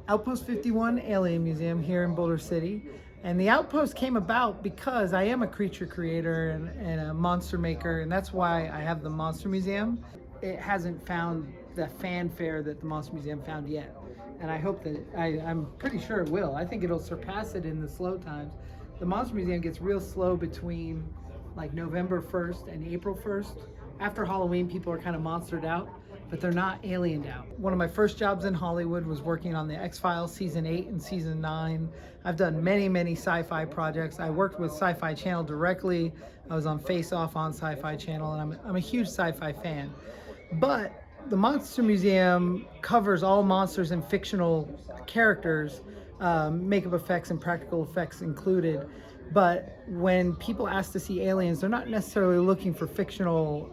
Outpost 51 Alien Museum here in Boulder City. And the Outpost came about because I am a creature creator and a monster maker, and that's why I have the Monster Museum. It hasn't found the fanfare that the Monster Museum found yet. And I hope that, I'm pretty sure it will. I think it'll surpass it in the slow times. The Monster Museum gets real slow between like November 1st and April 1st. After Halloween, people are kind of monstered out, but they're not aliened out. One of my first jobs in Hollywood was working on the X-Files season 8 and season 9. I've done many sci-fi projects. I worked with Sci-Fi Channel directly. I was on Face Off on Sci-Fi Channel, and I'm a huge sci-fi fan. But the Monster Museum covers all monsters and fictional characters, makeup effects and practical effects included. But when people ask to see aliens, they're not necessarily looking for fictional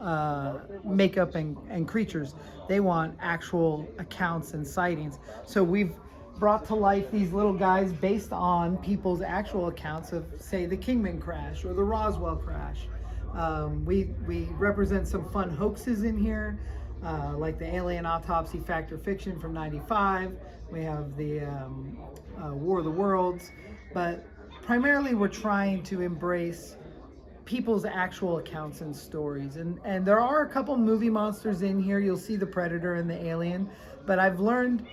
makeup and creatures. They want actual accounts and sightings. So we've brought to life these little guys based on people's actual accounts of, say, the Kingman crash or the Roswell crash. We represent some fun hoaxes in here, like the Alien Autopsy Fact or Fiction from '95. We have the War of the Worlds. But primarily we're trying to embrace people's actual accounts and stories. And there are a couple movie monsters in here. You'll see the Predator and the Alien. But I've learned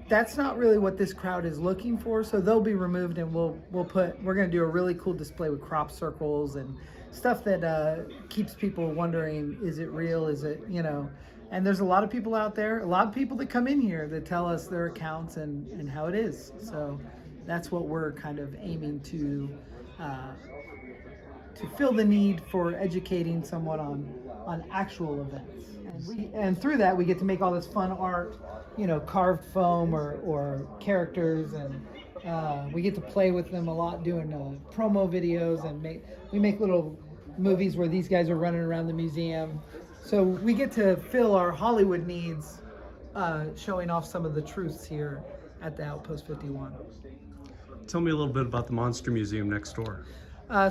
that's not really what this crowd is looking for, so they'll be removed, and we're going to do a really cool display with crop circles and stuff that keeps people wondering, is it real, is it, and there's a lot of people out there, a lot of people that come in here that tell us their accounts and how it is. So that's what we're kind of aiming to fill the need for educating somewhat on actual events. And through that, we get to make all this fun art, carved foam or characters, and we get to play with them a lot doing promo videos, and we make little movies where these guys are running around the museum. So we get to fill our Hollywood needs, showing off some of the truths here at the Outpost 51. Tell me a little bit about the Monster Museum next door.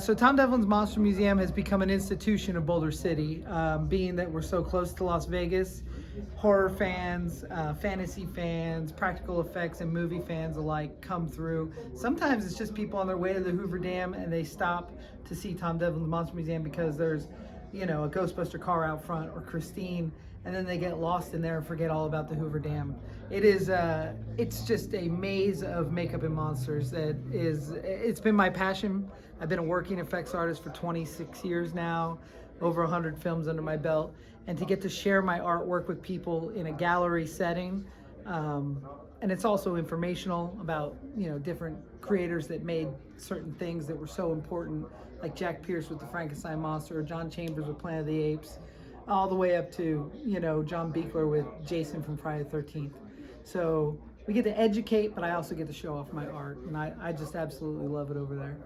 So Tom Devlin's Monster Museum has become an institution of Boulder City, being that we're so close to Las Vegas. Horror fans, fantasy fans, practical effects and movie fans alike come through. Sometimes it's just people on their way to the Hoover Dam and they stop to see Tom Devlin's Monster Museum because there's, a Ghostbuster car out front or Christine, and then they get lost in there and forget all about the Hoover Dam. It's just a maze of makeup and monsters it's been my passion. I've been a working effects artist for 26 years now, over 100 films under my belt, and to get to share my artwork with people in a gallery setting, and it's also informational about, different creators that made certain things that were so important, like Jack Pierce with the Frankenstein monster, or John Chambers with Planet of the Apes, all the way up to, John Buechler with Jason from Friday the 13th. So we get to educate, but I also get to show off my art, and I just absolutely love it over there.